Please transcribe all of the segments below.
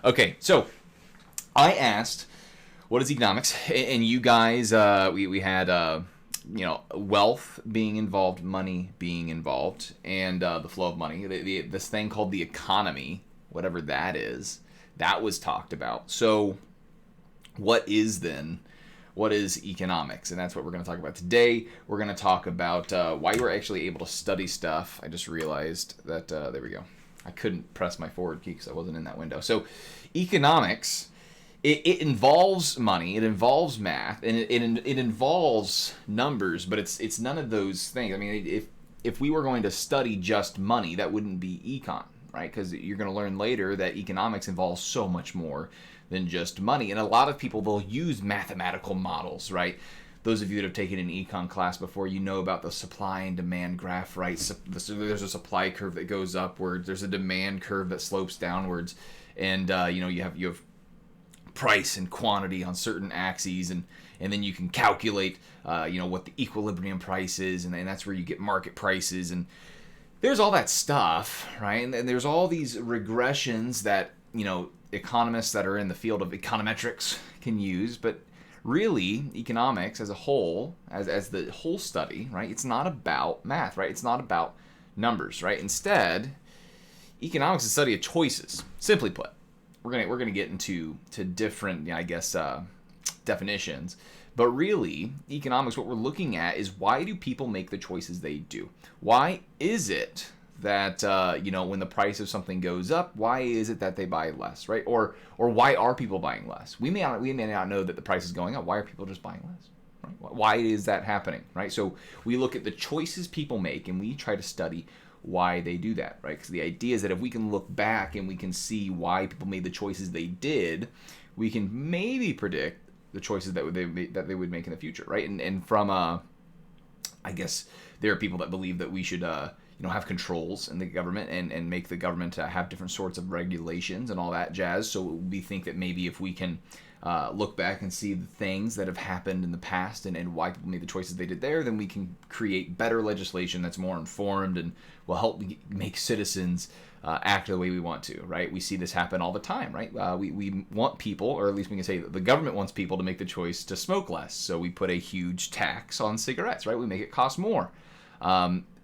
Okay, so I asked, what is economics? And you guys, we had, wealth being involved, money being involved, and the flow of money. This thing called the economy, whatever that is, that was talked about. So, what is then? What is economics? And that's what we're going to talk about today. We're going to talk about why you were actually able to study stuff. I just realized that, there we go. I couldn't press my forward key because I wasn't in that window. So, economics, it involves money, it involves math, and it involves numbers, but it's none of those things. I mean, if we were going to study just money, that wouldn't be econ, right? Because you're going to learn later that economics involves so much more than just money. And a lot of people, they'll use mathematical models, right? Those of you that have taken an econ class before, you know about the supply and demand graph, right? So there's a supply curve that goes upwards. There's a demand curve that slopes downwards, and you have price and quantity on certain axes, and then you can calculate what the equilibrium price is, and that's where you get market prices, and there's all that stuff, right? And there's all these regressions that economists that are in the field of econometrics can use, but really economics as a whole, as the whole study, right? It's not about math, right? It's not about numbers, right? Instead, economics is the study of choices. Simply put, we're gonna get into different, definitions, but really, economics, what we're looking at is, why do people make the choices they do? Why is it that when the price of something goes up, why is it that they buy less, right? Or why are people buying less? We may not know that the price is going up. Why are people just buying less? Right? Why is that happening, right? So we look at the choices people make, and we try to study why they do that, right? Because the idea is that if we can look back and we can see why people made the choices they did, we can maybe predict the choices that they would make in the future, right? And from I guess there are people that believe that we should have controls in the government, and make the government have different sorts of regulations and all that jazz. So we think that maybe if we can look back and see the things that have happened in the past, and why people made the choices they did there, then we can create better legislation that's more informed and will help make citizens act the way we want to, right? We see this happen all the time, right? We want people, or at least we can say that the government wants people to make the choice to smoke less. So we put a huge tax on cigarettes, right? We make it cost more.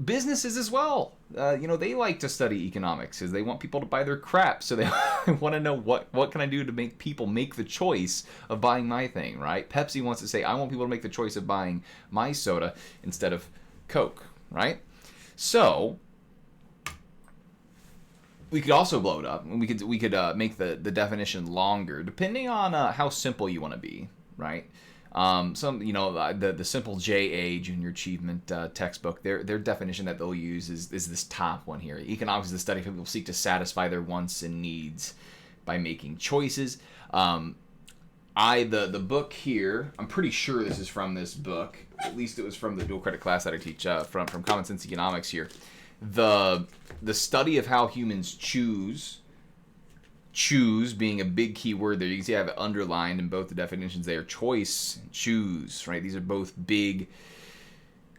Businesses as well, they like to study economics because they want people to buy their crap. So they want to know what can I do to make people make the choice of buying my thing, right? Pepsi wants to say, I want people to make the choice of buying my soda instead of Coke, right? So we could also blow it up, and we could make the definition longer, depending on how simple you want to be, right? The simple JA, Junior Achievement textbook, their definition that they'll use is this top one here. Economics is the study of how people seek to satisfy their wants and needs by making choices. The book here, I'm pretty sure this is from this book. At least it was from the dual credit class that I teach from Common Sense Economics here. The study of how humans choose being a big key word there. You can see I have it underlined in both the definitions there. Choice and choose, right? These are both big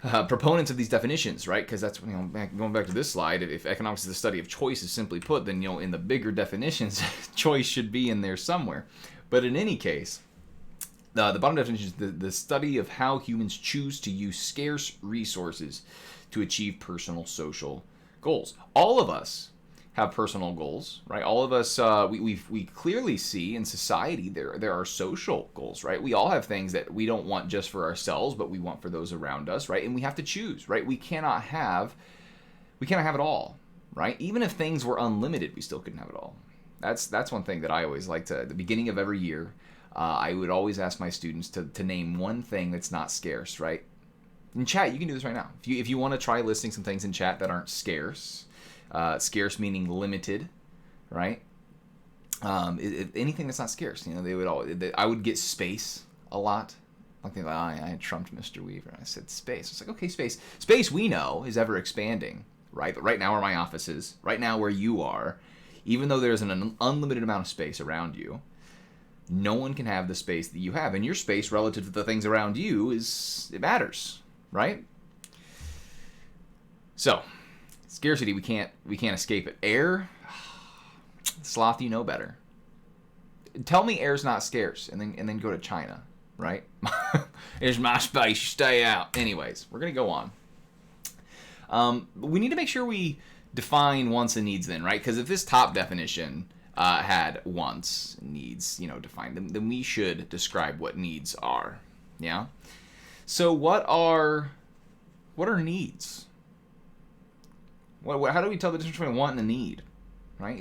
proponents of these definitions, right? Because that's, going back to this slide, if economics is the study of choices, simply put, then, in the bigger definitions, choice should be in there somewhere. But in any case, the bottom definition is the study of how humans choose to use scarce resources to achieve personal social goals. All of us have personal goals, right? All of us, we clearly see in society there are social goals, right? We all have things that we don't want just for ourselves, but we want for those around us, right? And we have to choose, right? We cannot have it all, right? Even if things were unlimited, we still couldn't have it all. That's one thing that I always like to, at the beginning of every year, I would always ask my students to name one thing that's not scarce, right? In chat, you can do this right now. If you want to try listing some things in chat that aren't scarce, scarce meaning limited, right? Anything that's not scarce, I would get space a lot. I trumped Mr. Weaver. I said space. It's like, okay, space. Space we know is ever expanding, right? But right now where my office is, right now where you are, even though there's an unlimited amount of space around you, no one can have the space that you have. And your space relative to the things around you it matters, right? So, scarcity, we can't escape it. Air, sloth, you know better. tell me air's not scarce, and then go to China, right? Here's my space. Stay out. Anyways, we're gonna go on. We need to make sure we define wants and needs then, right? Because if this top definition had wants and needs, defined, then we should describe what needs are. Yeah. So what are needs? How do we tell the difference between a want and a need? Right?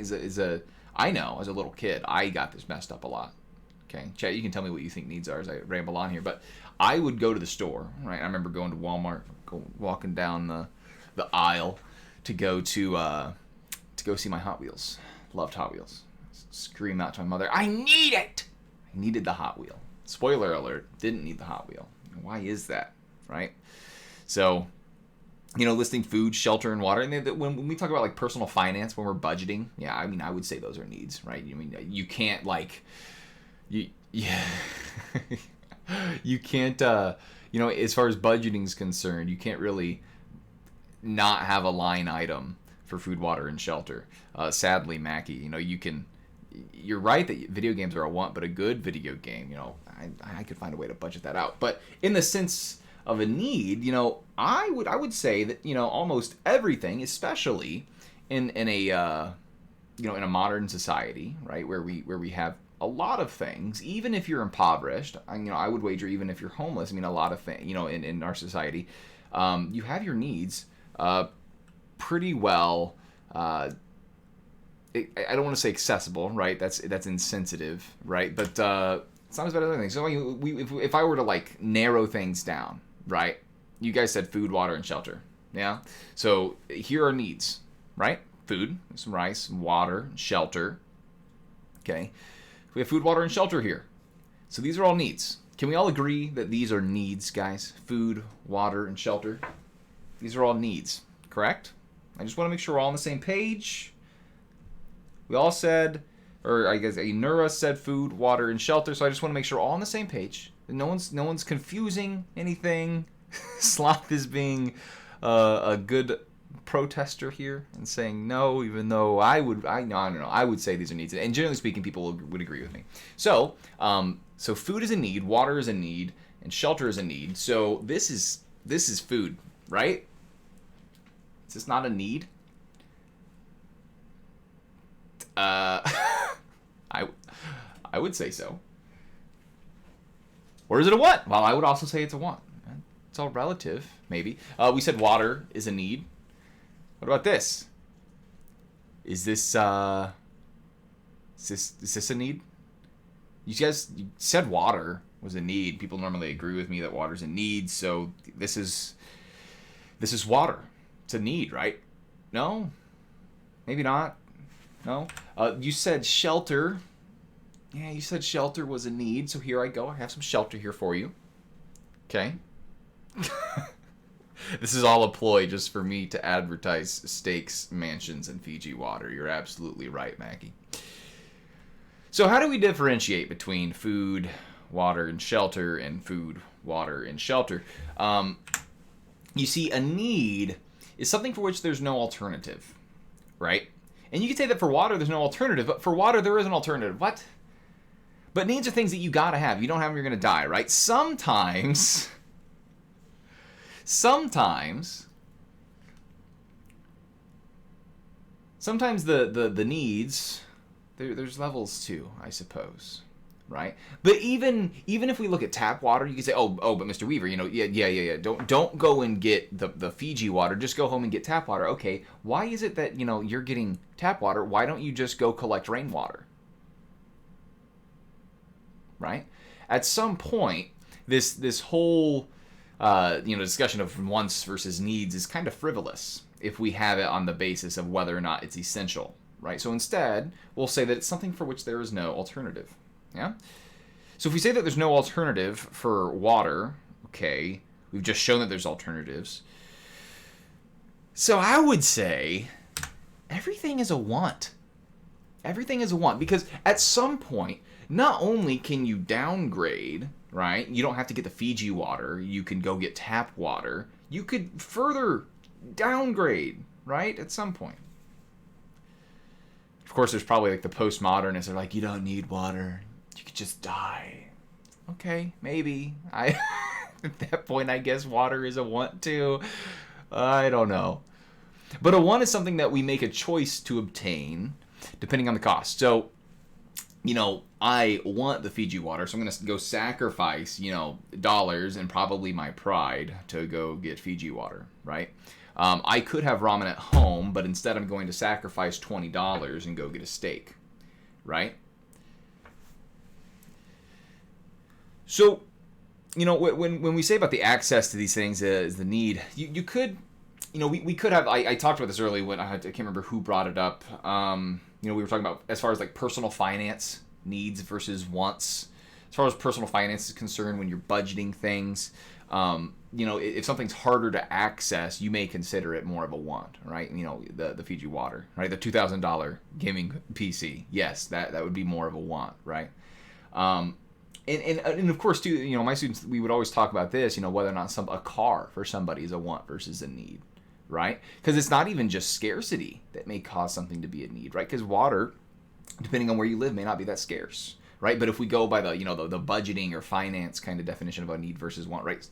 I know as a little kid I got this messed up a lot. Okay, Chat, you can tell me what you think needs are as I ramble on here. But I would go to the store, right? I remember going to Walmart, walking down the aisle to go see my Hot Wheels. Loved Hot Wheels. Scream out to my mother, I need it! I needed the Hot Wheel. Spoiler alert, didn't need the Hot Wheel. Why is that, right? So, listing food, shelter, and water. And when we talk about like personal finance, when we're budgeting, yeah, I mean, I would say those are needs, right? I mean, you can't you can't, as far as budgeting is concerned, you can't really not have a line item for food, water, and shelter. Sadly, Mackie, you're right that video games are a want, but a good video game, I could find a way to budget that out. But in the sense of a need, I would say that, almost everything, especially in a modern society, right, where we have a lot of things, even if you're impoverished, I would wager even if you're homeless, a lot of things, in our society, you have your needs pretty well. I don't want to say accessible, right? That's insensitive, right? But it's not as bad as other things. So if I were to narrow things down, right? You guys said food, water, and shelter, yeah. So here are needs, right? Food, some rice, water, shelter. Okay, we have food, water, and shelter here. So these are all needs. Can we all agree that these are needs, guys? Food, water, and shelter. These are all needs, correct? I just want to make sure we're all on the same page. We all said, or I guess Nura said food, water, and shelter. So I just want to make sure we're all on the same page. No one's confusing anything. Sloth is being a good protester here and saying no, even though I would say these are needs, and generally speaking, people would agree with me. So, so food is a need, water is a need, and shelter is a need. So this is food, right? Is this not a need? I would say so. Or is it a want? Well, I would also say it's a want. It's all relative, maybe. We said water is a need. What about this? Is this a need? You said water was a need. People normally agree with me that water's a need, so this is water. It's a need, right? No? Maybe not. No? You said shelter. Yeah, you said shelter was a need, so here I go. I have some shelter here for you. Okay. This is all a ploy just for me to advertise steaks, mansions, and Fiji water. You're absolutely right, Mackie. So how do we differentiate between food, water, and shelter, and food, water, and shelter? You see, a need is something for which there's no alternative, right? And you could say that for water there's no alternative, but for water there is an alternative. What? But needs are things that you gotta have. You don't have them, you're gonna die, right? Sometimes the needs, there's levels too, I suppose, right? But even if we look at tap water, you can say, oh, but Mr. Weaver, yeah. Don't go and get the Fiji water. Just go home and get tap water. Okay, why is it that you're getting tap water? Why don't you just go collect rainwater? Right? At some point, this whole discussion of wants versus needs is kind of frivolous if we have it on the basis of whether or not it's essential, right? So instead, we'll say that it's something for which there is no alternative. Yeah? So if we say that there's no alternative for water, okay, we've just shown that there's alternatives. So I would say everything is a want. Everything is a want, because at some point, not only can you downgrade, right? You don't have to get the Fiji water. You can go get tap water. You could further downgrade, right? At some point. course, there's probably like the postmodernists. They're like, you don't need water. You could just die. Okay, maybe. At that point, I guess water is a want too. I don't know. But a want is something that we make a choice to obtain depending on the cost. So, I want the Fiji water, so I'm going to go sacrifice, dollars and probably my pride to go get Fiji water, right? I could have ramen at home, but instead I'm going to sacrifice $20 and go get a steak, right? So, when we say about the access to these things is the need, you could, we could have, I talked about this earlier when I can't remember who brought it up. We were talking about as far as like personal finance needs versus wants. As far as personal finance is concerned, when you're budgeting things, if something's harder to access, you may consider it more of a want, right? The Fiji water, right? The $2,000 gaming PC, yes, that would be more of a want, right? And of course, too, my students, we would always talk about this, whether or not a car for somebody is a want versus a need, right? Because it's not even just scarcity that may cause something to be a need, right? Because water, depending on where you live, may not be that scarce, right? But if we go by the the budgeting or finance kind of definition of a need versus want, right?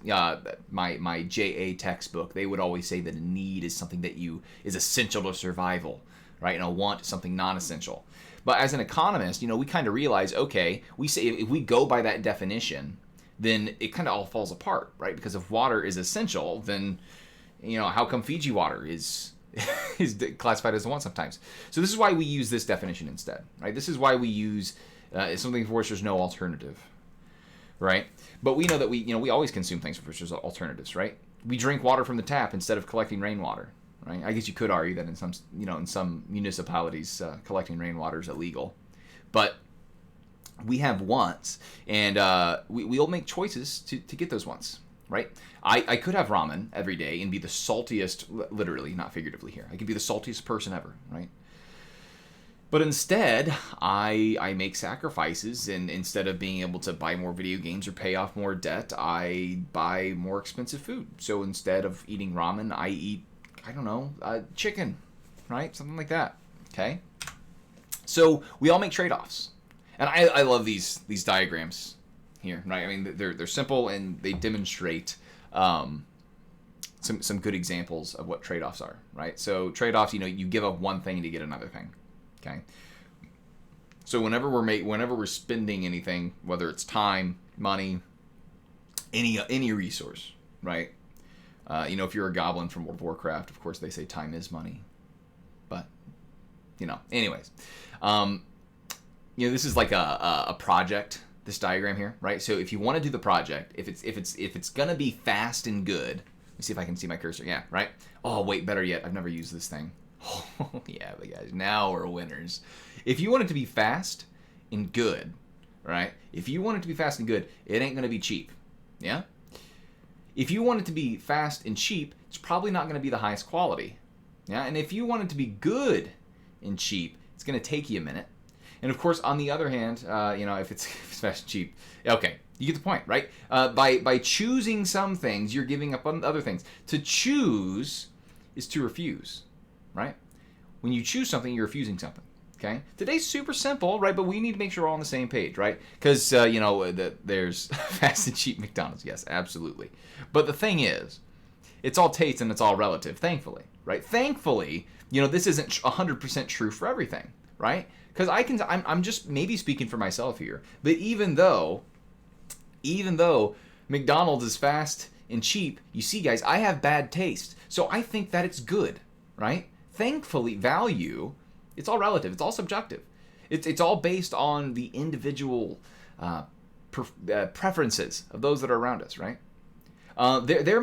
My JA textbook, they would always say that a need is something that is essential to survival, right? And a want is something non-essential. But as an economist, we kind of realize, okay, we say if we go by that definition, then it kind of all falls apart, right? Because if water is essential, then how come Fiji water is classified as a want sometimes? So this is why we use this definition instead, right? This is why we use something for which there's no alternative, right? But we know that we always consume things for which there's alternatives, right? We drink water from the tap instead of collecting rainwater, right? I guess you could argue that in some municipalities collecting rainwater is illegal, but we have wants, and we'll make choices to get those wants, right? I could have ramen every day and be the saltiest, literally, not figuratively here. I could be the saltiest person ever, right? But instead, I make sacrifices, and instead of being able to buy more video games or pay off more debt, I buy more expensive food. So instead of eating ramen, I eat, chicken, right? Something like that, okay? So we all make trade-offs. And I love these diagrams here, right? I mean, they're simple, and they demonstrate some good examples of what trade-offs are, right? So trade-offs, you give up one thing to get another thing. Okay. So whenever we're spending anything, whether it's time, money, any resource, right? If you're a goblin from World of Warcraft, of course they say time is money. But anyways, this is like a project. This diagram here, right? So if you want to do the project, if it's gonna be fast and good, let me see if I can see my cursor. Yeah, right. Oh wait, better yet, I've never used this thing. Oh, yeah, but guys, now we're winners. If you want it to be fast and good, right? If you want it to be fast and good, it ain't going to be cheap, yeah? If you want it to be fast and cheap, it's probably not going to be the highest quality, yeah? And if you want it to be good and cheap, it's going to take you a minute. And of course, on the other hand, if it's fast and cheap, okay, you get the point, right? By choosing some things, you're giving up on other things. To choose is to refuse. Right? When you choose something, you're refusing something. Okay? Today's super simple, right? But we need to make sure we're all on the same page, right? Because, there's fast and cheap McDonald's. Yes, absolutely. But the thing is, it's all taste and it's all relative, thankfully, right? Thankfully, this isn't 100% true for everything, right? Because I'm just maybe speaking for myself here, but even though McDonald's is fast and cheap, you see, guys, I have bad taste. So I think that it's good, right? Thankfully, value, it's all relative. It's all subjective. It's all based on the individual preferences of those that are around us, right? There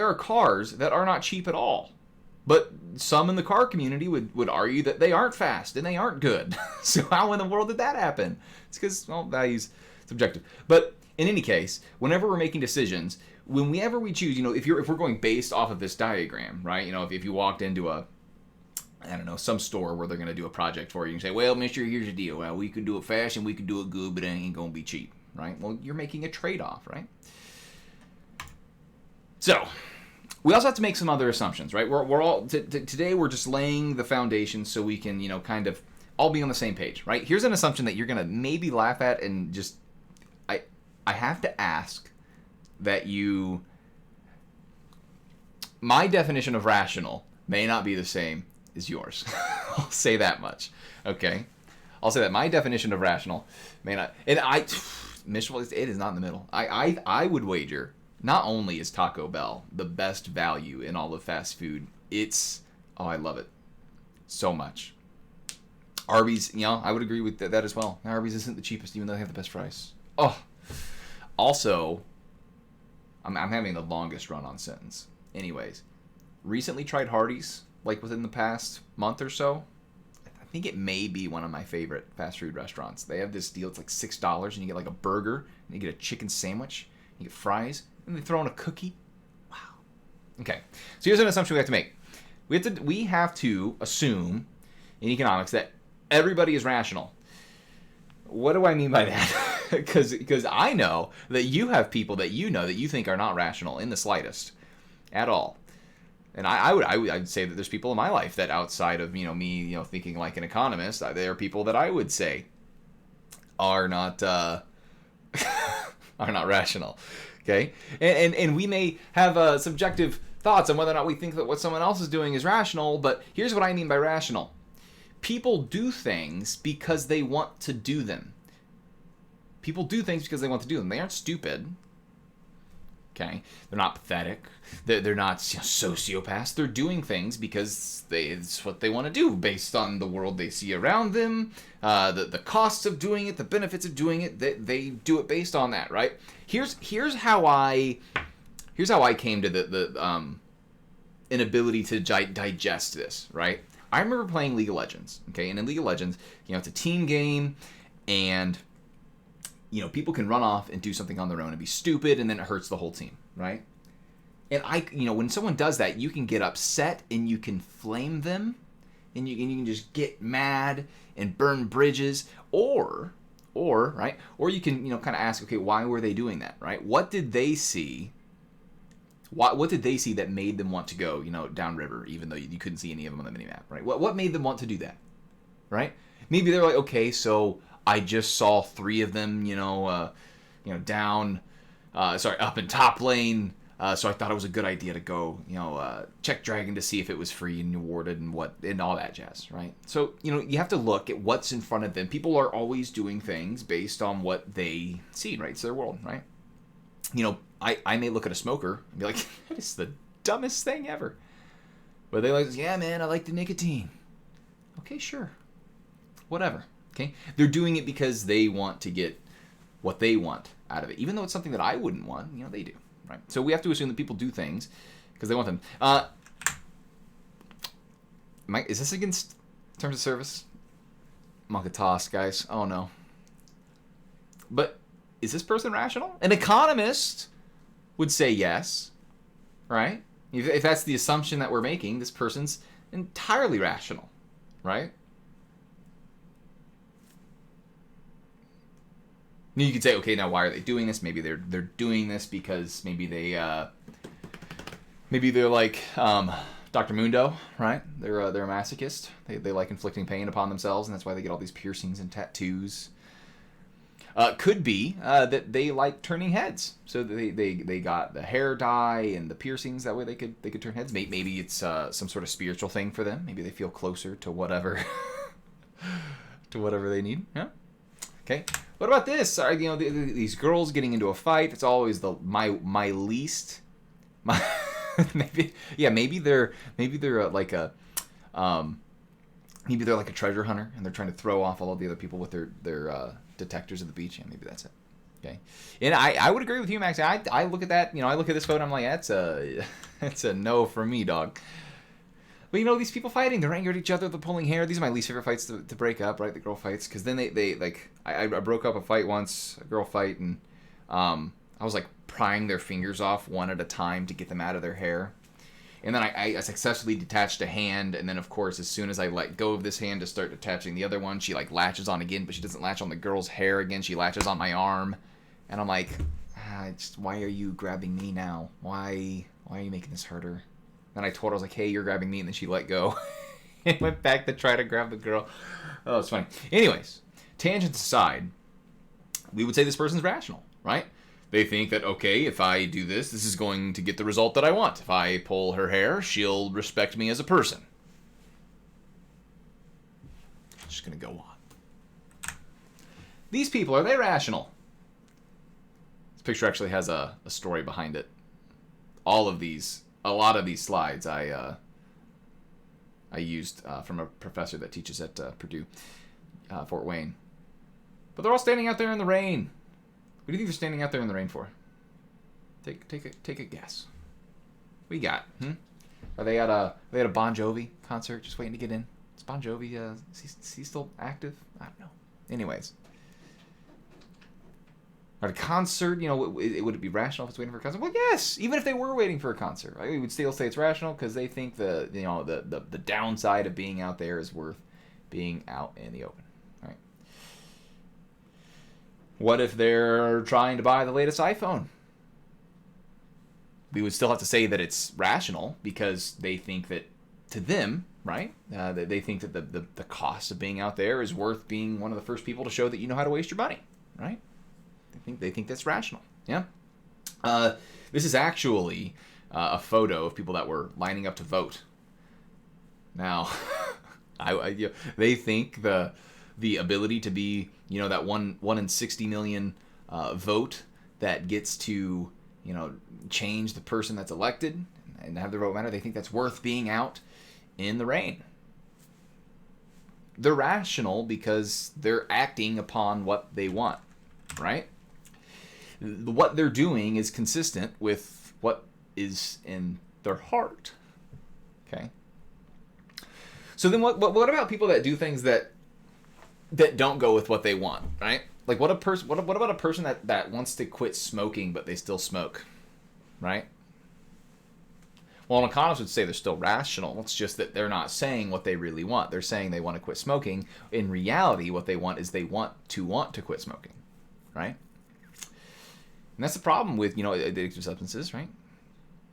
are cars that are not cheap at all, but some in the car community would argue that they aren't fast and they aren't good. So how in the world did that happen? It's because, value's subjective. But in any case, whenever we're making decisions, whenever we choose, if we're going based off of this diagram, right? If you walked into some store where they're going to do a project for you, and say, well, mister, here's the deal. Well, we could do it fast and we could do it good, but it ain't going to be cheap, right? Well, you're making a trade-off, right? So, we also have to make some other assumptions, right? We're all today we're just laying the foundation so we can, kind of all be on the same page, right? Here's an assumption that you're gonna maybe laugh at, and just I have to ask that you. My definition of rational may not be the same as yours. I'll say that much. Okay, I'll say that my definition of rational may not, and Michel, it is not in the middle. I would wager. Not only is Taco Bell the best value in all of fast food, I love it so much. Arby's, I would agree with that as well. Arby's isn't the cheapest, even though they have the best price. Oh, also, I'm having the longest run-on sentence. Anyways, recently tried Hardee's, like within the past month or so. I think it may be one of my favorite fast food restaurants. They have this deal, it's like $6, and you get like a burger, and you get a chicken sandwich, you get fries, and they throw in a cookie. Wow. Okay, so here's an assumption we have to make. We have to assume in economics that everybody is rational. What do I mean by that? Because I know that you have people that you think are not rational in the slightest at all. And I'd say that there's people in my life that outside of me thinking like an economist, there are people that I would say are not are not rational. Okay, and we may have subjective thoughts on whether or not we think that what someone else is doing is rational. But here's what I mean by rational: people do things because they want to do them. People do things because they want to do them. They aren't stupid. Okay, they're not pathetic. They're not sociopaths. They're doing things because it's what they want to do based on the world they see around them, the costs of doing it, the benefits of doing it. They do it based on that, right? Here's how I came to the inability to digest this, right? I remember playing League of Legends, okay, and in League of Legends, it's a team game, and people can run off and do something on their own and be stupid, and then it hurts the whole team, right? And when someone does that, you can get upset and you can flame them, and you can just get mad and burn bridges, or you can kind of ask, okay, why were they doing that, right? What did they see? What did they see that made them want to go downriver, even though you couldn't see any of them on the minimap, right? What made them want to do that, right? Maybe they're like, okay, so I just saw 3 of them, up in top lane. So I thought it was a good idea to go, check Dragon to see if it was free and awarded and all that jazz, right? So, you have to look at what's in front of them. People are always doing things based on what they see, right? It's their world, right? I may look at a smoker and be like, that is the dumbest thing ever. But they like, yeah, man, I like the nicotine. Okay, sure. Whatever. Okay? They're doing it because they want to get what they want out of it. Even though it's something that I wouldn't want, they do. Right? So we have to assume that people do things because they want them. Is this against terms of service? I'm gonna toss, guys. Oh no. But is this person rational? An economist would say yes, right? If that's the assumption that we're making, this person's entirely rational, right? You could say, okay, now why are they doing this? Maybe they're doing this because maybe they're like Dr. Mundo, right? They're a masochist. They like inflicting pain upon themselves, and that's why they get all these piercings and tattoos. Could be that they like turning heads, so they got the hair dye and the piercings. That way they could turn heads. Maybe it's some sort of spiritual thing for them. Maybe they feel closer to whatever they need. Yeah. Okay. What about this? These girls getting into a fight. It's always my least. Maybe they're like a treasure hunter, and they're trying to throw off all of the other people with their detectors at the beach. Yeah, maybe that's it. Okay. And I would agree with you, Max. I look at that. I look at this photo. I'm like, that's a no for me, dog. But these people fighting, they're angry at each other, they're pulling hair. These are my least favorite fights to break up, right? The girl fights, because then they like I broke up a fight once, a girl fight, and I was like prying their fingers off one at a time to get them out of their hair, and then I successfully detached a hand, and then of course as soon as I let go of this hand to start detaching the other one, she like latches on again, but she doesn't latch on the girl's hair again. She latches on my arm, and I'm like, why are you grabbing me now? Why why are you making this harder? Then I told her, I was like, hey, you're grabbing me, and then she let go. And went back to try to grab the girl. Oh, it's funny. Anyways, tangents aside, we would say this person's rational, right? They think that, okay, if I do this, this is going to get the result that I want. If I pull her hair, she'll respect me as a person. Just going to go on. These people, are they rational? This picture actually has a story behind it. A lot of these slides I used from a professor that teaches at Purdue, Fort Wayne. But they're all standing out there in the rain. What do you think they're standing out there in the rain for? Take a guess. What you got? Are they at a Bon Jovi concert, just waiting to get in? Is Bon Jovi is he still active? I don't know. Anyways, at a concert, would it be rational if it's waiting for a concert? Well, yes. Even if they were waiting for a concert, right? We would still say it's rational because they think the downside of being out there is worth being out in the open. What if they're trying to buy the latest iPhone? We would still have to say that it's rational because they think that, to them, right? They think that the cost of being out there is worth being one of the first people to show that you know how to waste your money, right? They think that's rational. Yeah. This is actually a photo of people that were lining up to vote. Now, they think the ability to be, that one in 60 million vote that gets to, change the person that's elected and have their vote matter, they think that's worth being out in the rain. They're rational because they're acting upon what they want, right? What they're doing is consistent with what is in their heart. Okay? So then what about people that do things that don't go with what they want, right? Like what about a person that wants to quit smoking but they still smoke, right? Well, an economist would say they're still rational. It's just that they're not saying what they really want. They're saying they want to quit smoking. In reality, what they want is they want to quit smoking, right? And that's the problem with, addictive substances, right?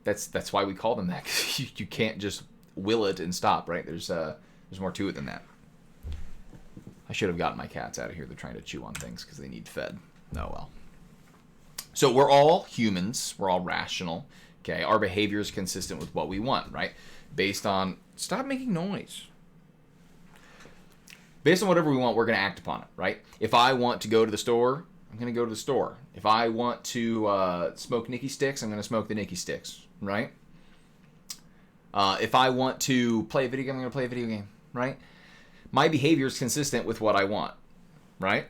That's why we call them that. You can't just will it and stop, right? There's more to it than that. I should have gotten my cats out of here. They're trying to chew on things because they need fed. Oh, well. So we're all humans. We're all rational. Okay, our behavior is consistent with what we want, right? Based on... Stop making noise. Based on whatever we want, we're going to act upon it, right? If I want to go to the store, I'm going to go to the store. If I want to smoke Nicky Sticks, I'm going to smoke the Nicky Sticks, right? If I want to play a video game, I'm going to play a video game, right? My behavior is consistent with what I want, right?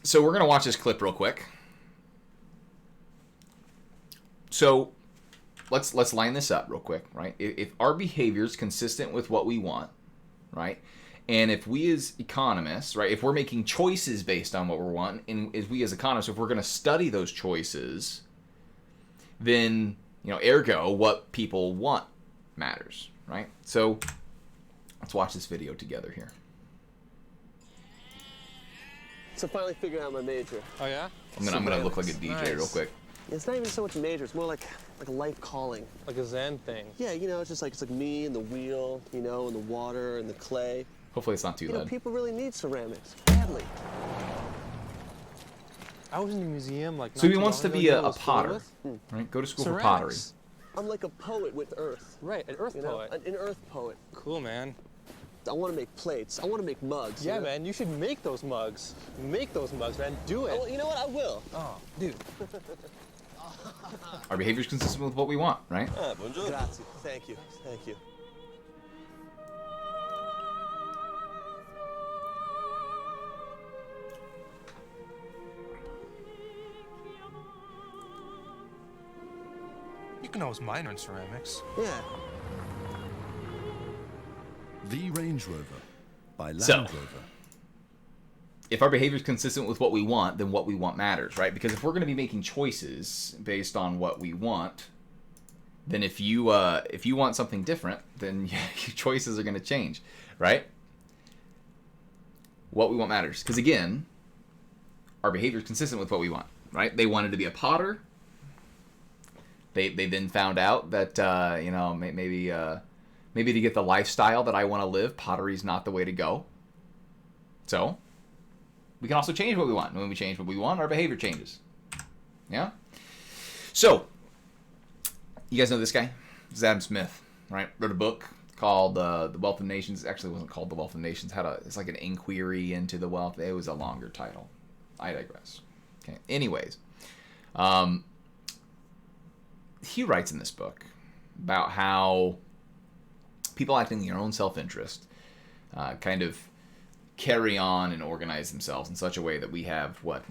So we're going to watch this clip real quick. So let's line this up real quick, right? If our behavior is consistent with what we want, right? And if we as economists, right, if we're making choices based on what we want, and if we as economists, if we're going to study those choices, then... ergo, what people want matters, right? So, let's watch this video together here. So finally figured out my major. Oh yeah? I'm gonna look like a DJ real quick. It's not even so much a major. It's more like a life calling. Like a Zen thing. Yeah, it's like me and the wheel, and the water and the clay. Hopefully, it's not too loud. People really need ceramics badly. I was in the museum So he wants to be a potter, right? Go to school for pottery. I'm like a poet with earth. Right, an earth poet. An earth poet. Cool, man. I want to make plates. I want to make mugs. Yeah, man, you should make those mugs. Make those mugs, man. Do it. Well, you know what? I will. Oh, dude. Our behavior is consistent with what we want, right? Bonjour. Grazie. Thank you. Thank you. You can always minor in ceramics. Yeah. The Range Rover by Land So, Rover. If our behavior is consistent with what we want, then what we want matters, right? Because if we're going to be making choices based on what we want, then if you want something different, then your choices are going to change, right? What we want matters. Because again, our behavior is consistent with what we want, right? They wanted to be a potter. They then found out that maybe to get the lifestyle that I want to live, pottery is not the way to go. So we can also change what we want. And when we change what we want, our behavior changes. Yeah. So you guys know this guy? This is Adam Smith, right? Wrote a book called The Wealth of Nations. Actually, it wasn't called The Wealth of Nations. It's like an inquiry into the wealth. It was a longer title. I digress. Okay. Anyways, he writes in this book about how people acting in their own self-interest kind of carry on and organize themselves in such a way that we have what,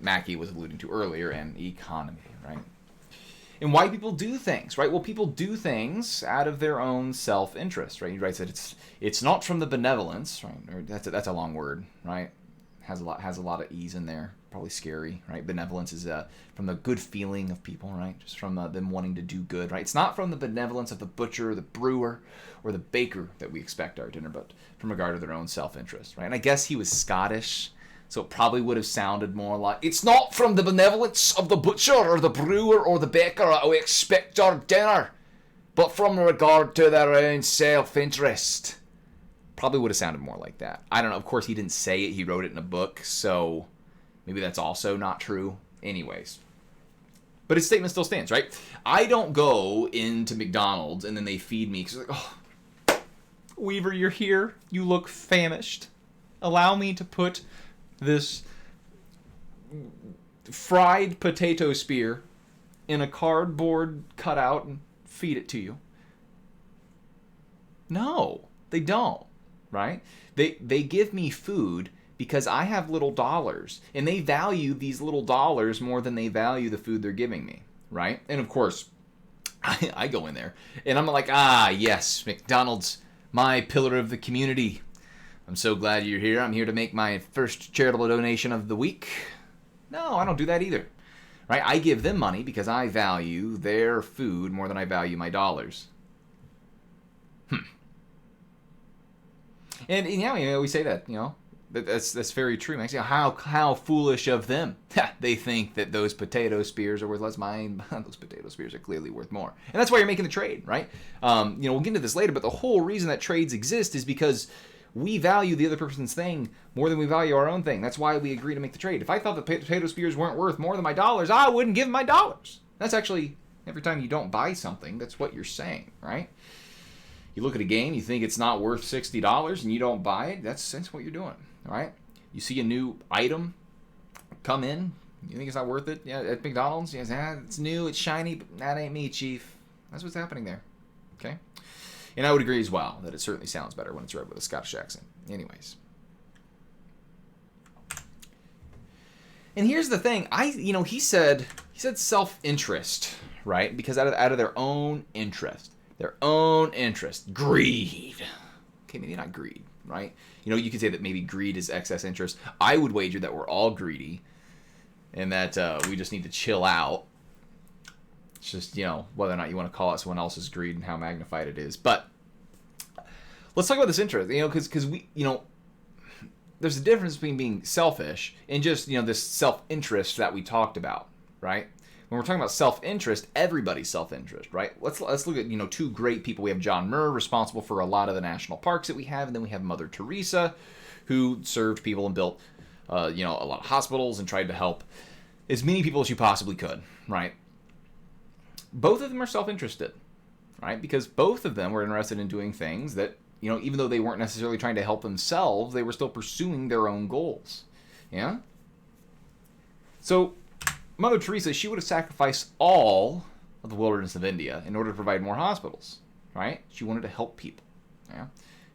Mackey was alluding to earlier, an economy, right? And why people do things, right? Well, people do things out of their own self-interest, right? He writes that it's not from the benevolence, right? Or that's a long word, right? Has a lot of ease in there. Probably scary, right? Benevolence is from the good feeling of people, right? Just from them wanting to do good, right? It's not from the benevolence of the butcher, or the brewer, or the baker that we expect our dinner, but from regard to their own self-interest, right? And I guess he was Scottish, so it probably would have sounded more like, it's not from the benevolence of the butcher, or the brewer, or the baker that we expect our dinner, but from regard to their own self-interest. Probably would have sounded more like that. I don't know. Of course, he didn't say it. He wrote it in a book, so maybe that's also not true. Anyways. But his statement still stands, right? I don't go into McDonald's and then they feed me because, oh, Weaver, you're here. You look famished. Allow me to put this fried potato spear in a cardboard cutout and feed it to you. No, they don't, right? They give me food because I have little dollars, and they value these little dollars more than they value the food they're giving me, right? And of course, I go in there, and I'm like, yes, McDonald's, my pillar of the community. I'm so glad you're here. I'm here to make my first charitable donation of the week. No, I don't do that either, right? I give them money because I value their food more than I value my dollars. And yeah, we say that, that's very true. Actually, how foolish of them. They think that those potato spears are worth less. Those potato spears are clearly worth more. And that's why you're making the trade, right? We'll get into this later, but the whole reason that trades exist is because we value the other person's thing more than we value our own thing. That's why we agree to make the trade. If I thought the potato spears weren't worth more than my dollars, I wouldn't give them my dollars. That's actually, every time you don't buy something, that's what you're saying, right? You look at a game, you think it's not worth $60, and you don't buy it, that's what you're doing, all right? You see a new item come in, you think it's not worth it? Yeah, at McDonald's, it's new, it's shiny, but that ain't me, chief. That's what's happening there, okay? And I would agree as well that it certainly sounds better when it's read with a Scottish accent. Anyways. And here's the thing. He said self-interest, right? Because out of their own interest. Their own interest. Greed. Okay, maybe not greed, right? You could say that maybe greed is excess interest. I would wager that we're all greedy and that we just need to chill out. It's just, whether or not you want to call it someone else's greed and how magnified it is. But let's talk about this interest, because we, there's a difference between being selfish and just, this self-interest that we talked about, right? When we're talking about self-interest, everybody's self-interest, right? Let's look at, two great people. We have John Muir, responsible for a lot of the national parks that we have, and then we have Mother Teresa, who served people and built, a lot of hospitals and tried to help as many people as you possibly could, right? Both of them are self-interested, right? Because both of them were interested in doing things that, even though they weren't necessarily trying to help themselves, they were still pursuing their own goals. Yeah? So, Mother Teresa, she would have sacrificed all of the wilderness of India in order to provide more hospitals, right? She wanted to help people. Yeah?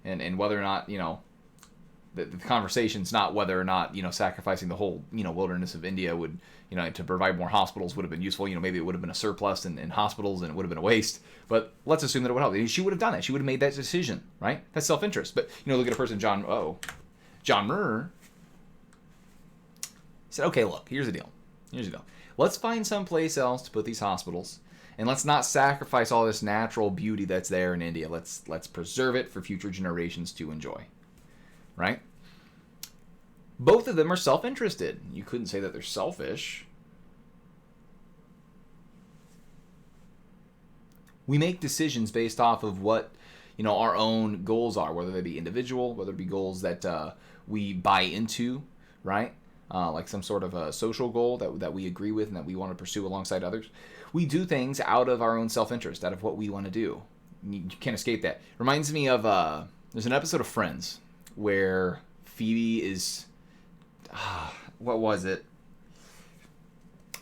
And whether or not, the conversation's not whether or not, sacrificing the whole, wilderness of India would, to provide more hospitals would have been useful. Maybe it would have been a surplus in hospitals and it would have been a waste. But let's assume that it would help. She would have done that. She would have made that decision, right? That's self-interest. But, look at a person, John Muir. He said, okay, look, here's the deal. Let's find someplace else to put these hospitals. And let's not sacrifice all this natural beauty that's there in India. Let's preserve it for future generations to enjoy. Right? Both of them are self-interested. You couldn't say that they're selfish. We make decisions based off of what, our own goals are, whether they be individual, whether it be goals that we buy into, right? Like some sort of a social goal that we agree with and that we want to pursue alongside others. We do things out of our own self-interest, out of what we want to do. You can't escape that. Reminds me of, there's an episode of Friends where Phoebe is, what was it?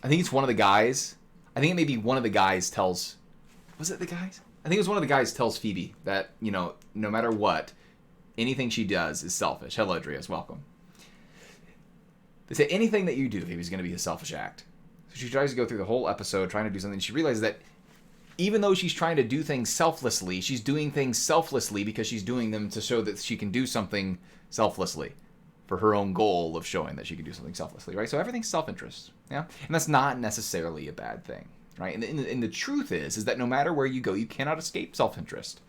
I think it's one of the guys. I think it may be one of the guys tells, was it the guys? I think it was one of the guys tells Phoebe that, no matter what, anything she does is selfish. Hello, Andreas. Welcome. They say anything that you do, Phoebe, is going to be a selfish act. So she tries to go through the whole episode trying to do something. She realizes that even though she's trying to do things selflessly, she's doing things selflessly because she's doing them to show that she can do something selflessly for her own goal of showing that she can do something selflessly, right? So everything's self-interest, yeah? And that's not necessarily a bad thing, right? And the truth is that no matter where you go, you cannot escape self-interest,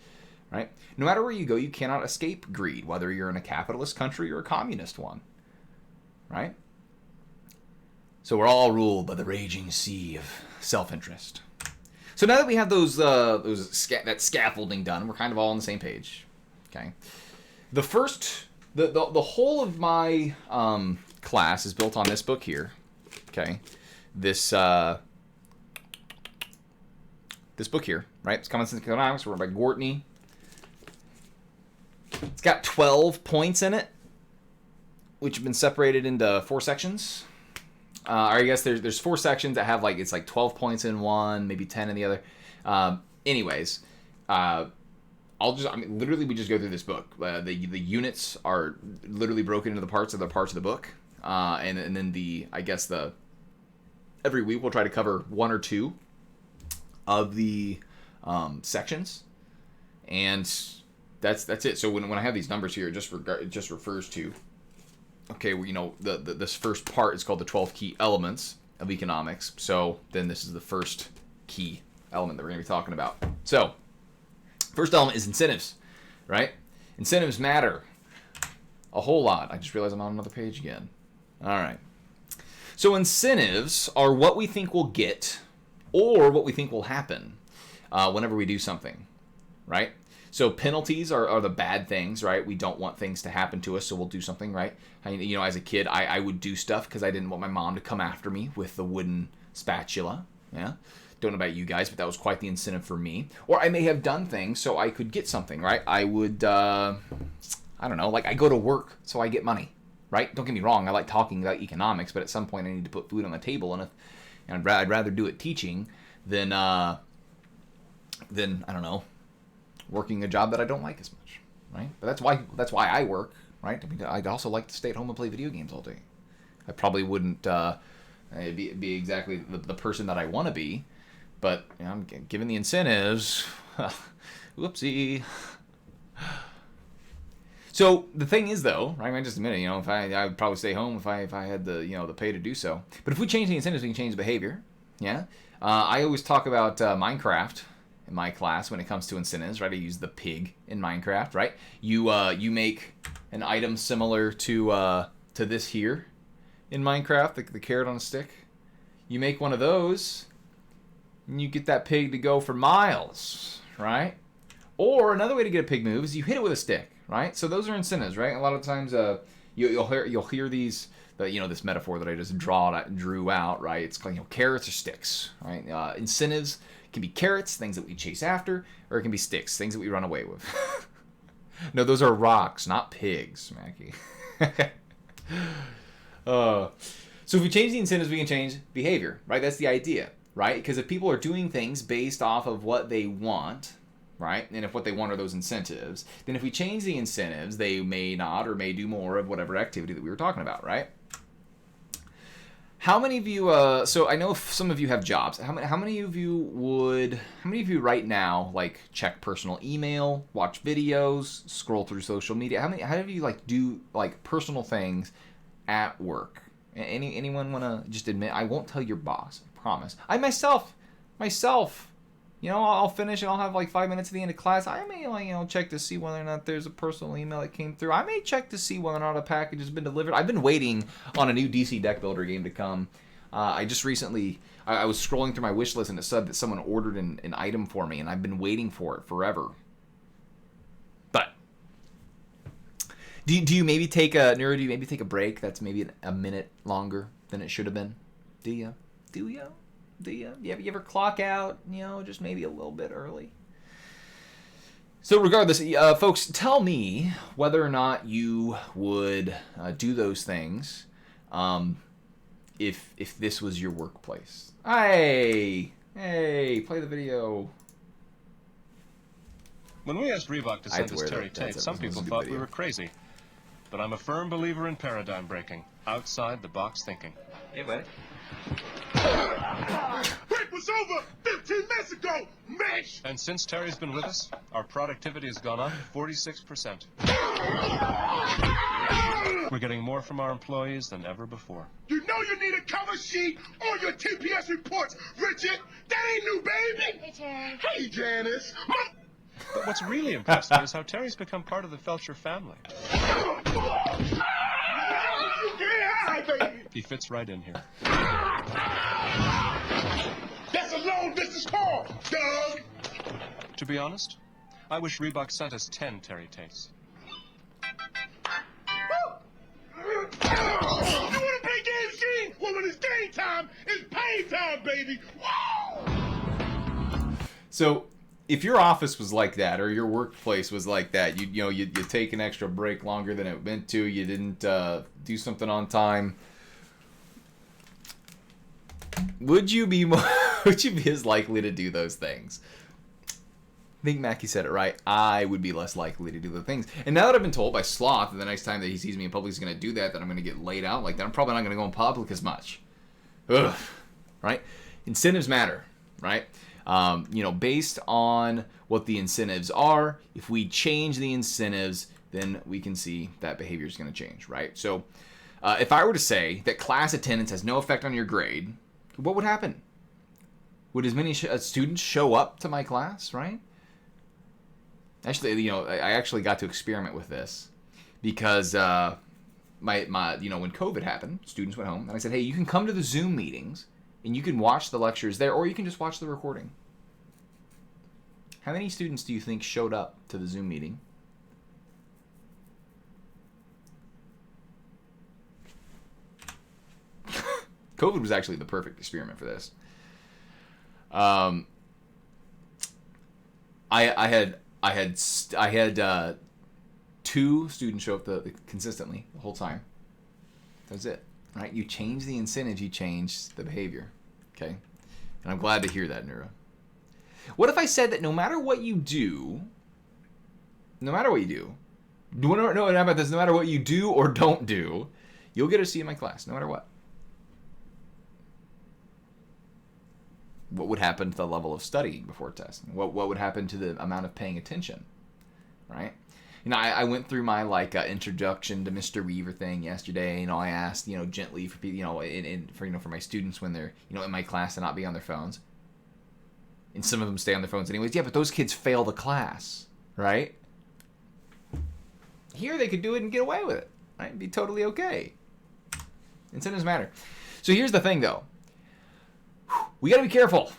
right? No matter where you go, you cannot escape greed, whether you're in a capitalist country or a communist one, right? So we're all ruled by the raging sea of self-interest. So now that we have that scaffolding done, we're kind of all on the same page. Okay. The whole of my class is built on this book here. Okay. This book here, right? It's Common Sense Economics, written by Gortney. It's got 12 points in it, which have been separated into 4 sections. Or I guess there's 4 sections that have it's 12 points in one, maybe 10 in the other. Anyways, literally we just go through this book. The units are literally broken into the parts of the book, and then every week we'll try to cover 1 or 2 of the sections, and that's it. So when I have these numbers here, it just refers to. Okay, well, this first part is called the 12 key elements of economics. So then this is the first key element that we're going to be talking about. So, first element is incentives, right? Incentives matter a whole lot. I just realized I'm on another page again. All right. So incentives are what we think we'll get or what we think will happen whenever we do something, right? So penalties are the bad things, right? We don't want things to happen to us, so we'll do something, right? As a kid, I would do stuff because I didn't want my mom to come after me with the wooden spatula. Yeah, don't know about you guys, but that was quite the incentive for me. Or I may have done things so I could get something, right? I would, I don't know, I go to work so I get money, right? Don't get me wrong, I like talking about economics, but at some point I need to put food on the table, and I'd rather do it teaching than I don't know, working a job that I don't like as much, right? But that's why I work, right? I'd also like to stay at home and play video games all day. I probably wouldn't be exactly the person that I want to be, but I'm given the incentives. Whoopsie. So the thing is, though, right? Just a minute, if I would probably stay home if I had the pay to do so. But if we change the incentives, we can change the behavior. Yeah. I always talk about Minecraft in my class when it comes to incentives, right? I use the pig in Minecraft, right? You make an item similar to this here in Minecraft, the carrot on a stick. You make one of those, and you get that pig to go for miles, right? Or another way to get a pig move is you hit it with a stick, right? So those are incentives, right? A lot of times you'll hear these, this metaphor that I just drew out, right? It's like carrots or sticks, right? Incentives can be carrots, things that we chase after, or it can be sticks, things that we run away with. No, those are rocks, not pigs, Mackie. So if we change the incentives, we can change behavior, right? That's the idea, right? Because if people are doing things based off of what they want, right? And if what they want are those incentives, then if we change the incentives, they may not or may do more of whatever activity that we were talking about, right? How many of you, so I know some of you have jobs. How many of you right now, check personal email, watch videos, scroll through social media? How many of you, do, personal things at work? Anyone want to just admit? I won't tell your boss, I promise. I myself You know, I'll finish and I'll have like 5 minutes at the end of class. I may, like, you know, check to see whether or not there's a personal email that came through. I may check to see whether or not a package has been delivered. I've been waiting on a new DC Deck Builder game to come. I just recently, I was scrolling through my wish list and it said that someone ordered an item for me, and I've been waiting for it forever. But do you maybe take a break that's maybe a minute longer than it should have been? Do you? You ever clock out, you know, just maybe a little bit early? So regardless, folks, tell me whether or not you would do those things if this was your workplace. Hey, play the video. When we asked Reebok to send us Terry Tate, some people thought we were crazy. But I'm a firm believer in paradigm breaking, outside the box thinking. Hey, buddy. Break was over 15 minutes ago, Mitch! And since Terry's been with us, our productivity has gone up 46%. We're getting more from our employees than ever before. You know you need a cover sheet on your TPS reports, Richard! That ain't new, baby! Hey, Terry. Hey, Janice! But what's really impressed me is how Terry's become part of the Felcher family. He fits right in here. That's a long distance call, Doug! To be honest, I wish Reebok sent us 10 Terry Tates. You wanna play games, Gene? Well, when it's game time, it's pay time, baby! Woo! So if your office was like that, or your workplace was like that, you take an extra break longer than it meant to, you didn't do something on time, would you be as likely to do those things? I think Mackie said it right. I would be less likely to do the things. And now that I've been told by Sloth that the next time that he sees me in public he's going to do that I'm going to get laid out like that, I'm probably not going to go in public as much. Ugh. Right? Incentives matter, right? Based on what the incentives are, if we change the incentives, then we can see that behavior is going to change, right? So if I were to say that class attendance has no effect on your grade, what would happen? Would as many students show up to my class, right? Actually, I actually got to experiment with this because when COVID happened, students went home, and I said, hey, you can come to the Zoom meetings, and you can watch the lectures there, or you can just watch the recording. How many students do you think showed up to the Zoom meeting? COVID was actually the perfect experiment for this. I had 2 students show up consistently the whole time. That's it, right? You change the incentives, you change the behavior. Okay, and I'm glad to hear that, Nura. What if I said that no matter what you do, how about this? No matter what you do or don't do, you'll get a C in my class, no matter what. What would happen to the level of studying before testing? What would happen to the amount of paying attention, right? I went through my introduction to Mr. Weaver thing yesterday. I asked gently for people, for my students when they're in my class to not be on their phones. And some of them stay on their phones anyways. Yeah, but those kids fail the class, right? Here they could do it and get away with it, right? It'd be totally okay. Incentives matter. So here's the thing, though. We got to be careful.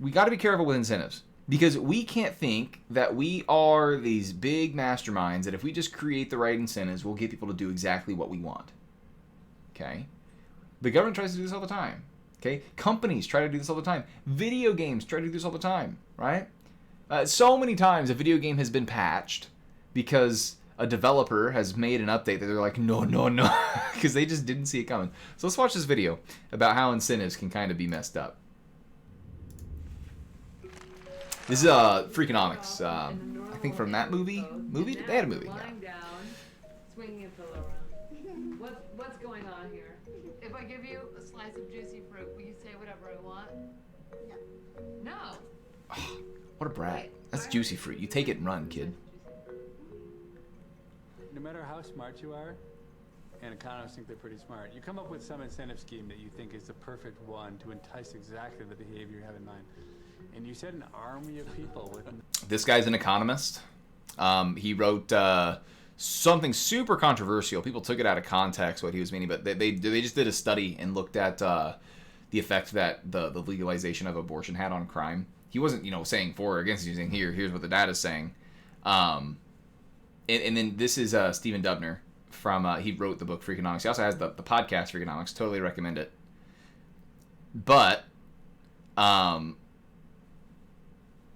We got to be careful with incentives. Because we can't think that we are these big masterminds that if we just create the right incentives, we'll get people to do exactly what we want. Okay? The government tries to do this all the time. Okay? Companies try to do this all the time. Video games try to do this all the time. Right? So many times a video game has been patched because a developer has made an update that they're like, no, because they just didn't see it coming. So let's watch this video about how incentives can kind of be messed up. This is Freakonomics. I think from that movie. They had a movie. Lying down, swinging a pillow around. What's going on here? If I give you a slice of juicy fruit, will you say whatever I want? No. No. What a brat. That's juicy fruit. You take it and run, kid. No matter how smart you are, and economists think they're pretty smart, you come up with some incentive scheme that you think is the perfect one to entice exactly the behavior you have in mind. And you said an army of people within. This guy's an economist. He wrote something super controversial. People took it out of context what he was meaning, but they just did a study and looked at the effect that the legalization of abortion had on crime. He wasn't, saying for or against. He was saying here's what the data's saying. And then this is Stephen Dubner from he wrote the book Freakonomics. He also has the podcast Freakonomics. Totally recommend it. But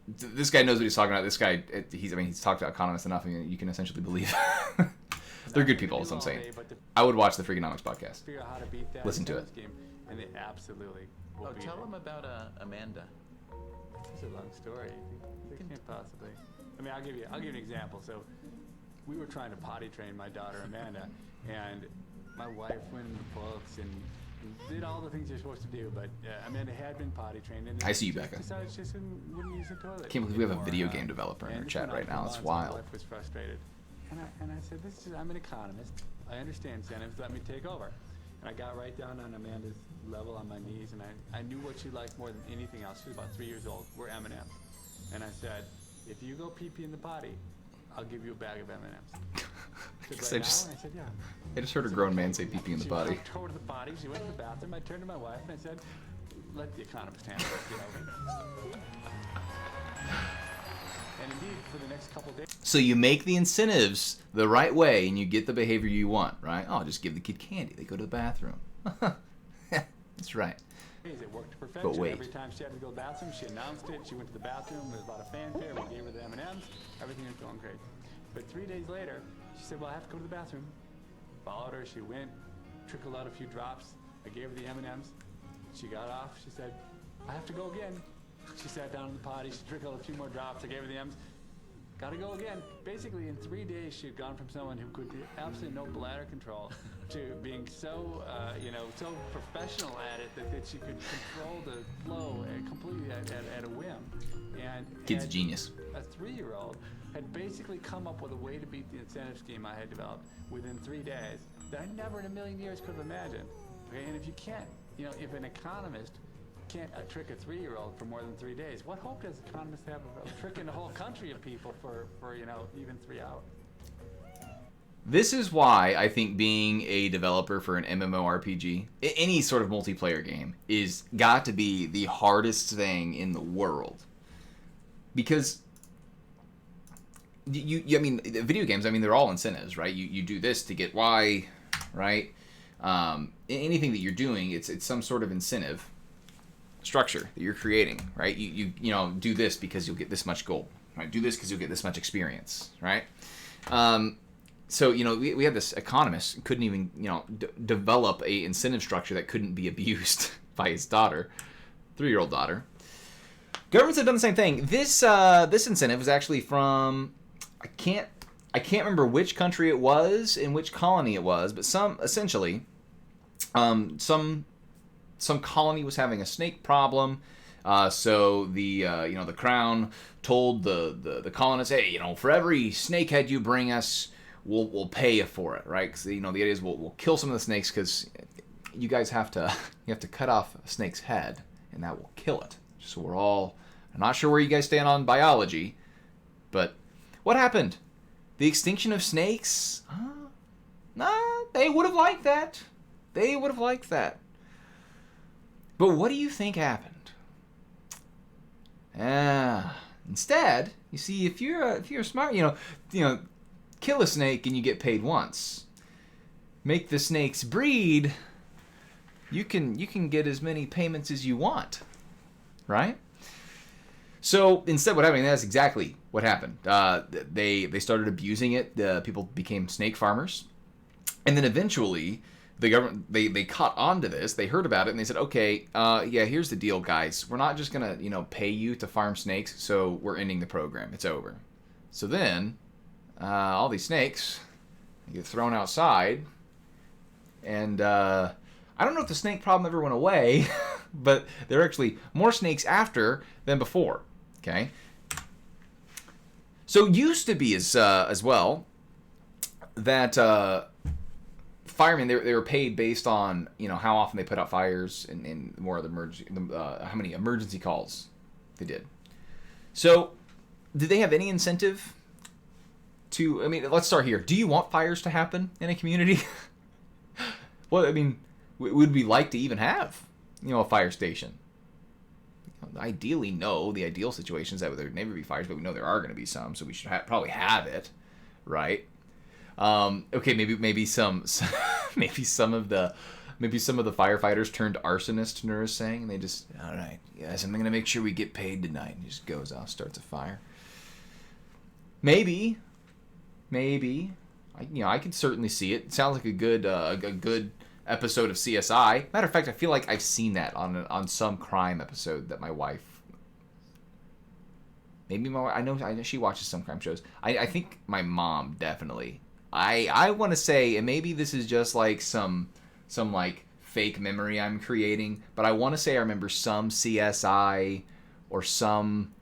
this guy knows what he's talking about. This guy, he's talked to economists enough. You can essentially believe they're good people. That's what I'm saying. I would watch the Freakonomics podcast. Figure out how to beat that. Listen to it. Game, and they absolutely will beat tell it. them about Amanda. It's a long story. They can't possibly. I mean, I'll give you an example. So, we were trying to potty train my daughter Amanda, and my wife went into books and did all the things you're supposed to do, but Amanda had been potty trained. And I see you, Becca. Decided she just wouldn't use the toilet. I can't believe we have a video game developer in our chat right now. It's wild. My wife was frustrated, and I said, I'm an economist. I understand incentives. Let me take over. And I got right down on Amanda's level on my knees, and I knew what she liked more than anything else. She was about 3 years old. We're M&Ms. And I said, if you go pee-pee in the potty, I'll give you a bag of M&Ms. I just heard a grown man say pee-pee in the potty. She walked over to the potty. She went to the bathroom. I turned to my wife and I said, let the economist handle it. And indeed, for the next couple of days. So you make the incentives the right way, and you get the behavior you want, right? Oh, just give the kid candy. They go to the bathroom. That's right. It worked to perfection. But wait. Every time she had to go to the bathroom, she announced it. She went to the bathroom. There was a lot of fanfare. We gave her the M&Ms. Everything was going great. But 3 days later, she said, well, I have to go to the bathroom. Followed her. She went, trickled out a few drops. I gave her the M&Ms. She got off. She said, I have to go again. She sat down in the potty. She trickled a few more drops. I gave her the M's. Gotta go again. Basically, in 3 days, she had gone from someone who could do absolutely no bladder control to being so, so professional at it that she could control the flow completely at a whim. And kid's a genius. A 3-year-old had basically come up with a way to beat the incentive scheme I had developed within 3 days that I never in a million years could have imagined. Okay, and if you can't, if an economist can't trick a 3-year-old for more than 3 days, what hope does economists have of tricking the whole country of people for even 3 hours? This is why I think being a developer for an MMORPG, any sort of multiplayer game, is got to be the hardest thing in the world. Because video games, they're all incentives, right? You do this to get Y, right? Anything that you're doing, it's some sort of incentive structure that you're creating, right? You do this because you'll get this much gold, right? Do this because you'll get this much experience, right? So we had this economist couldn't even develop a incentive structure that couldn't be abused by his daughter, 3-year-old daughter. Governments have done the same thing. This incentive was actually from I can't remember which country it was and which colony it was, but some colony was having a snake problem. So the crown told the colonists, hey, for every snakehead you bring us, we'll pay you for it, right? Because the idea is we'll kill some of the snakes because you guys have to cut off a snake's head and that will kill it. So I'm not sure where you guys stand on biology, but what happened? The extinction of snakes? They would have liked that. They would have liked that. But what do you think happened? Instead, you see, if you're smart, kill a snake and you get paid once. Make the snakes breed. You can get as many payments as you want, right? So instead, what happened? That's exactly what happened. They started abusing it. People became snake farmers, and then eventually the government they caught on to this. They heard about it and they said, okay, here's the deal, guys. We're not just gonna pay you to farm snakes, so we're ending the program. It's over. So then all these snakes get thrown outside, and I don't know if the snake problem ever went away, but there are actually more snakes after than before. Okay. So it used to be as well that firemen they were paid based on how often they put out fires and more of the how many emergency calls They did. So, did they have any incentive to... I mean, let's start here. Do you want fires to happen in a community? Well, I mean, would we like to even have, a fire station? Ideally, no. The ideal situation is that there would never be fires, but we know there are going to be some, so we should probably have it, right? Okay, maybe some of the firefighters turned arsonists, Nura's saying, and they just, all right, yes, I'm going to make sure we get paid tonight. And he just goes off, starts a fire. Maybe, I could certainly see it. It sounds like a good episode of CSI. Matter of fact, I feel like I've seen that on some crime episode that my wife. Maybe my wife, I know she watches some crime shows. I think my mom definitely. I want to say, and maybe this is just like some like fake memory I'm creating, but I want to say I remember some CSI or some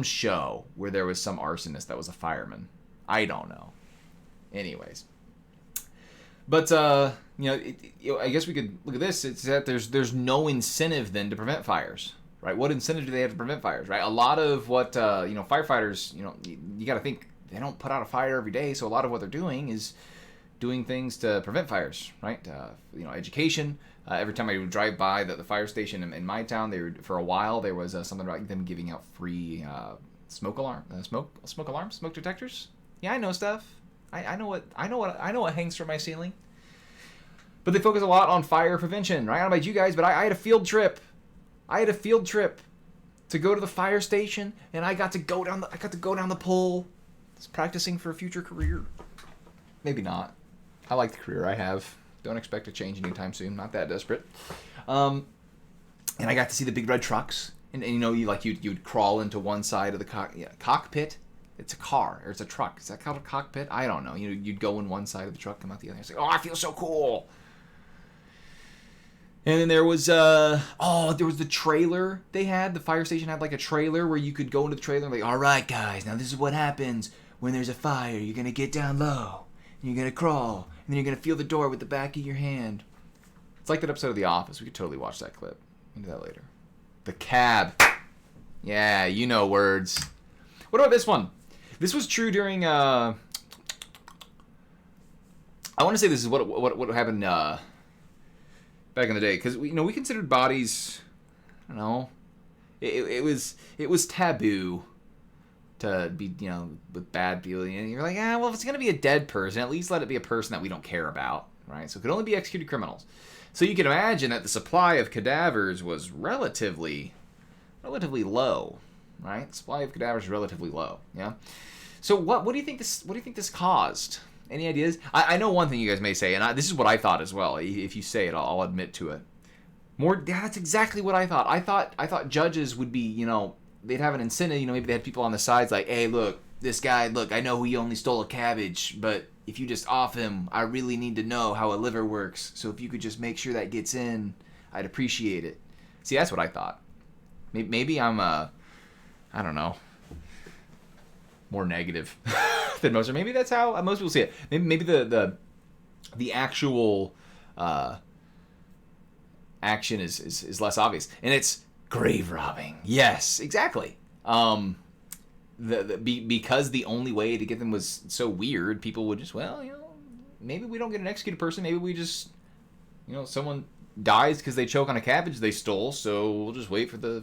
show where there was some arsonist that was a fireman. I don't know. Anyways. But, I guess we could look at this. It's that there's no incentive then to prevent fires, right? What incentive do they have to prevent fires, right? A lot of what, firefighters, you got to think they don't put out a fire every day. So a lot of what they're doing is doing things to prevent fires, right? Education. Every time I would drive by the fire station in my town, for a while there was something about them giving out free smoke detectors. Yeah, I know stuff. I know what hangs from my ceiling. But they focus a lot on fire prevention, right? I don't know about you guys, but I had a field trip. To go to the fire station, and I got to go down the pole. I was practicing for a future career. Maybe not. I like the career I have. Don't expect to change anytime soon. Not that desperate. And I got to see the big red trucks, and you'd crawl into one side of the cockpit. It's a car, or it's a truck. Is that called a cockpit? I don't know. You'd go in one side of the truck, come out the other. It's like, oh, I feel so cool. And then there was the trailer they had. The fire station had like a trailer where you could go into the trailer and like, all right, guys, now this is what happens when there's a fire. You're going to get down low, and you're going to crawl, and then you're going to feel the door with the back of your hand. It's like that episode of The Office. We could totally watch that clip. We can do that later. The cab. Yeah, words. What about this one? This was true during, I want to say this is what happened, back in the day, because we considered bodies, I don't know, it was taboo to be with bad feeling, and you're like, well, if it's gonna be a dead person, at least let it be a person that we don't care about, right? So it could only be executed criminals. So you can imagine that the supply of cadavers was relatively low, right? The supply of cadavers is relatively low, yeah. So what do you think this caused? Any ideas? I know one thing you guys may say, and this is what I thought as well. If you say it, I'll admit to it. That's exactly what I thought. I thought judges would be, they'd have an incentive. Maybe they had people on the sides like, hey, look, this guy, I know he only stole a cabbage, but if you just off him, I really need to know how a liver works. So if you could just make sure that gets in, I'd appreciate it. See, that's what I thought. Maybe I'm I don't know, more negative than most, or maybe that's how most people see it. Maybe the actual action is less obvious, and it's grave robbing. Yes, exactly. Because the only way to get them was so weird, people would just, maybe we don't get an executed person. Maybe we just, someone dies because they choke on a cabbage they stole, so we'll just wait for the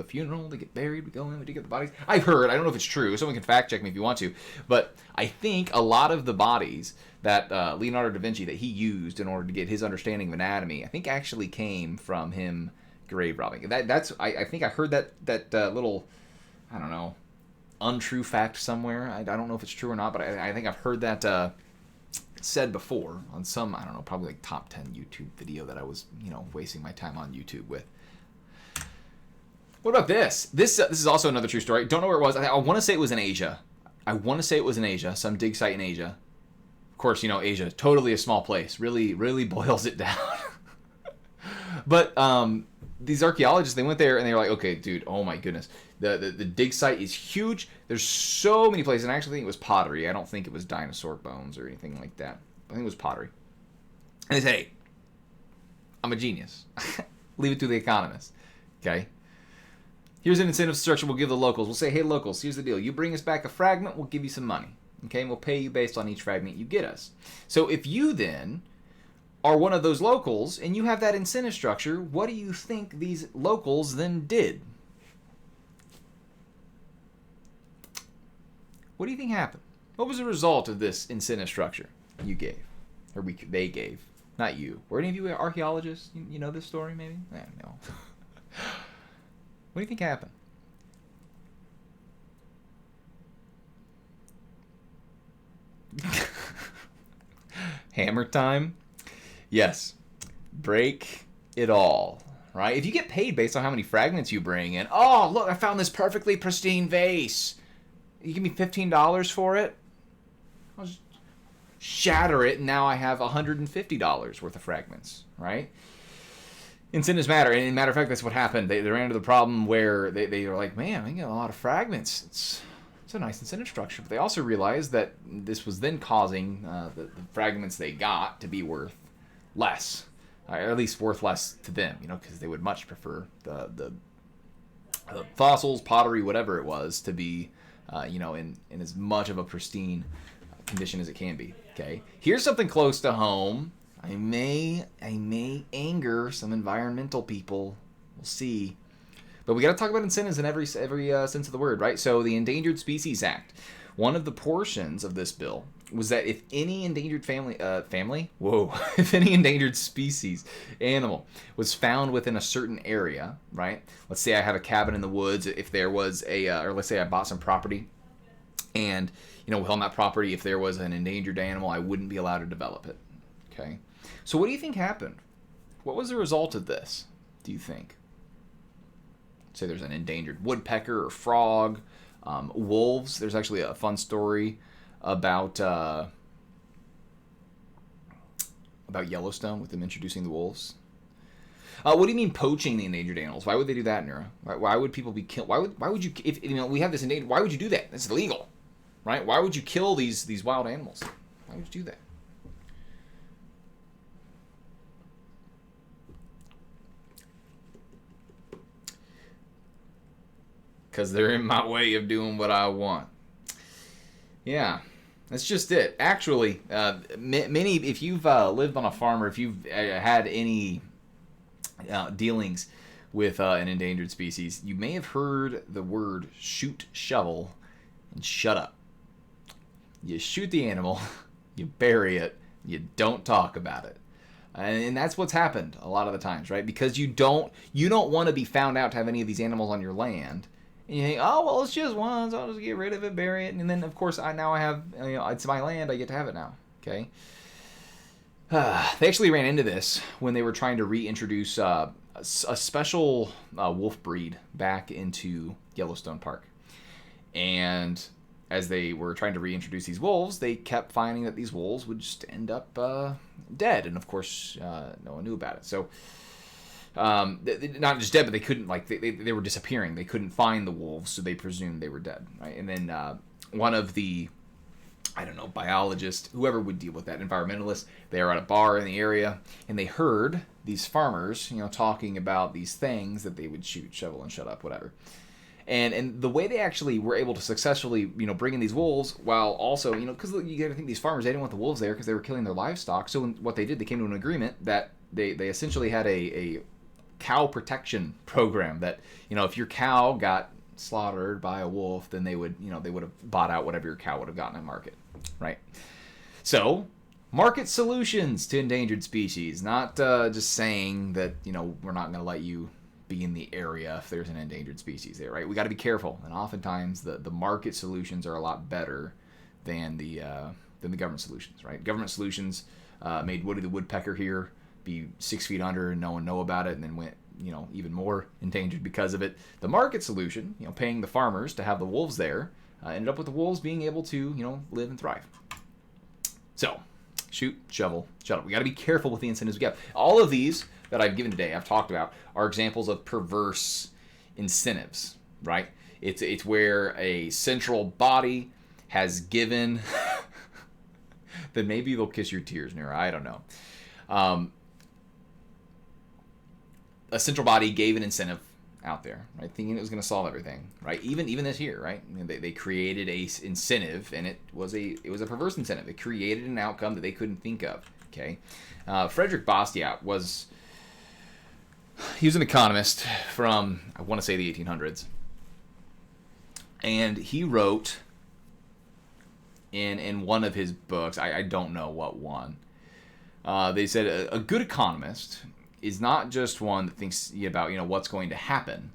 funeral to get buried. We go in, we dig up the bodies. I've heard, I don't know if it's true, someone can fact check me if you want to, but I think a lot of the bodies that Leonardo da Vinci, that he used in order to get his understanding of anatomy, I think actually came from him grave robbing. I think I heard that little, I don't know, untrue fact somewhere. I don't know if it's true or not, but I think I've heard that said before on some, I don't know, probably like top 10 YouTube video that I was, wasting my time on YouTube with. What about this? This is also another true story. Don't know where it was. I want to say it was in Asia. Some dig site in Asia. Of course, Asia, totally a small place. Really, really boils it down. But these archaeologists, they went there and they were like, okay, dude, oh my goodness. The dig site is huge. There's so many places. And I actually think it was pottery. I don't think it was dinosaur bones or anything like that. I think it was pottery. And they said, hey, I'm a genius. Leave it to the economists. Okay? Here's an incentive structure we'll give the locals. We'll say, hey, locals, here's the deal. You bring us back a fragment, we'll give you some money. Okay, and we'll pay you based on each fragment you get us. So if you then are one of those locals and you have that incentive structure, what do you think these locals then did? What do you think happened? What was the result of this incentive structure you gave? Or they gave? Not you. Were any of you archaeologists? You know this story, maybe? No. What do you think happened? Hammer time? Yes. Break it all. Right? If you get paid based on how many fragments you bring in, oh, look, I found this perfectly pristine vase. You give me $15 for it? I'll just shatter it, and now I have $150 worth of fragments, right? Incentives matter, and matter of fact, that's what happened. They ran into the problem where they were like, man, I get a lot of fragments. It's a nice incentive structure. But they also realized that this was then causing the fragments they got to be worth less, or at least worth less to them, because they would much prefer the fossils, pottery, whatever it was, to be in as much of a pristine condition as it can be. Okay, here's something close to home. I may anger some environmental people. We'll see, but we got to talk about incentives in every sense of the word, right? So the Endangered Species Act, one of the portions of this bill was that if any endangered if any endangered species animal was found within a certain area, right? Let's say I have a cabin in the woods. If there was or let's say I bought some property, and on that property, if there was an endangered animal, I wouldn't be allowed to develop it. Okay, so what do you think happened? What was the result of this? Do you think? Say there's an endangered woodpecker or frog, wolves. There's actually a fun story about Yellowstone with them introducing the wolves. What do you mean poaching the endangered animals? Why would they do that, Nura? Why would people be killed? Why would you? If we have this endangered, why would you do that? It's illegal, right? Why would you kill these wild animals? Why would you do that? Because they're in my way of doing what I want. Yeah, that's just it. Actually, many, if you've lived on a farm or if you've had any dealings with an endangered species, you may have heard the word shoot, shovel, and shut up. You shoot the animal, you bury it, you don't talk about it. And that's what's happened a lot of the times, right? Because you don't want to be found out to have any of these animals on your land. And you think, oh, well, it's just one, so I'll just get rid of it, bury it. And then, of course, I have, it's my land, I get to have it now, okay? They actually ran into this when they were trying to reintroduce a special wolf breed back into Yellowstone Park. And as they were trying to reintroduce these wolves, they kept finding that these wolves would just end up dead. And, of course, no one knew about it. So not just dead, but they couldn't, they were disappearing. They couldn't find the wolves, so they presumed they were dead, right? And then one of the, biologists, whoever would deal with that, environmentalists, they were at a bar in the area, and they heard these farmers, talking about these things that they would shoot, shovel, and shut up, whatever. And the way they actually were able to successfully, bring in these wolves, while also, because you got to think these farmers, they didn't want the wolves there because they were killing their livestock. So what they did, they came to an agreement that they essentially had a cow protection program that, if your cow got slaughtered by a wolf, then they would have bought out whatever your cow would have gotten at market, right? So, market solutions to endangered species, not just saying that, we're not going to let you be in the area if there's an endangered species there, right? We got to be careful, and oftentimes the market solutions are a lot better than the government solutions, right? Government solutions made Woody the Woodpecker here be 6 feet under and no one know about it, and then went even more endangered because of it. The market solution, paying the farmers to have the wolves there, ended up with the wolves being able to live and thrive. So shoot, shovel, shut up. We got to be careful with the incentives we give. All of these that I've given today, I've talked about, are examples of perverse incentives, right? It's where a central body has given then maybe they'll kiss your tears, Nura. I don't know. A central body gave an incentive out there, right? Thinking it was going to solve everything, right? Even this year, right? I mean, they created a incentive, and it was a perverse incentive. It created an outcome that they couldn't think of. Okay, Frederick Bastiat was an economist from, I want to say, the 1800s, and he wrote in one of his books, I don't know what one. They said a good economist is not just one that thinks about what's going to happen,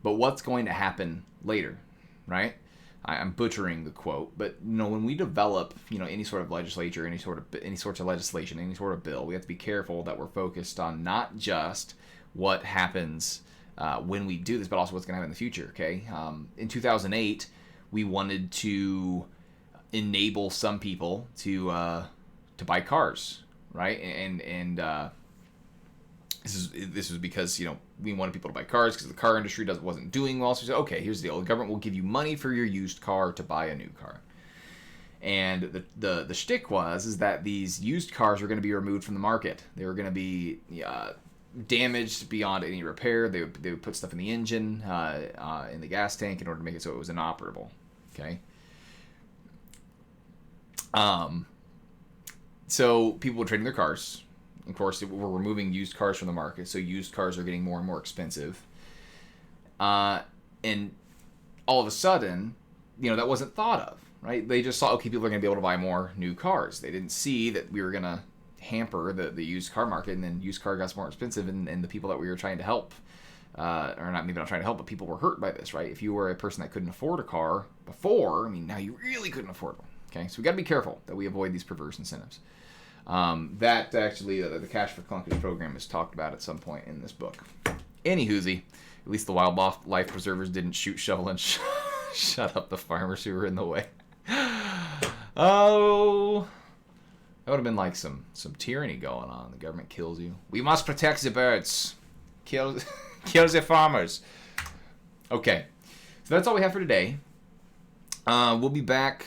but what's going to happen later, right? I'm butchering the quote, but when we develop any sort of legislature, any sorts of legislation, any sort of bill, we have to be careful that we're focused on not just what happens when we do this, but also what's going to happen in the future. Okay, in 2008, we wanted to enable some people to buy cars, right? And this was because we wanted people to buy cars because the car industry wasn't doing well. So we said, okay, here's the deal: the government will give you money for your used car to buy a new car. And the shtick was that these used cars were going to be removed from the market. They were going to be damaged beyond any repair. They would put stuff in the engine, in the gas tank, in order to make it so it was inoperable. Okay. So people were trading their cars. Of course, we're removing used cars from the market, so used cars are getting more and more expensive. And all of a sudden, that wasn't thought of, right? They just saw, okay, people are going to be able to buy more new cars. They didn't see that we were going to hamper the used car market, and then used car got more expensive, and the people that we were trying to help, or not trying to help, but people were hurt by this, right? If you were a person that couldn't afford a car before, now you really couldn't afford one. Okay, so we got to be careful that we avoid these perverse incentives. That actually, the Cash for Clunkers program is talked about at some point in this book. Anywhoozy, at least the wildlife preservers didn't shoot, shovel, and shut up the farmers who were in the way. Oh, that would have been like some tyranny going on. The government kills you. We must protect the birds. Kill the farmers. Okay, so that's all we have for today. We'll be back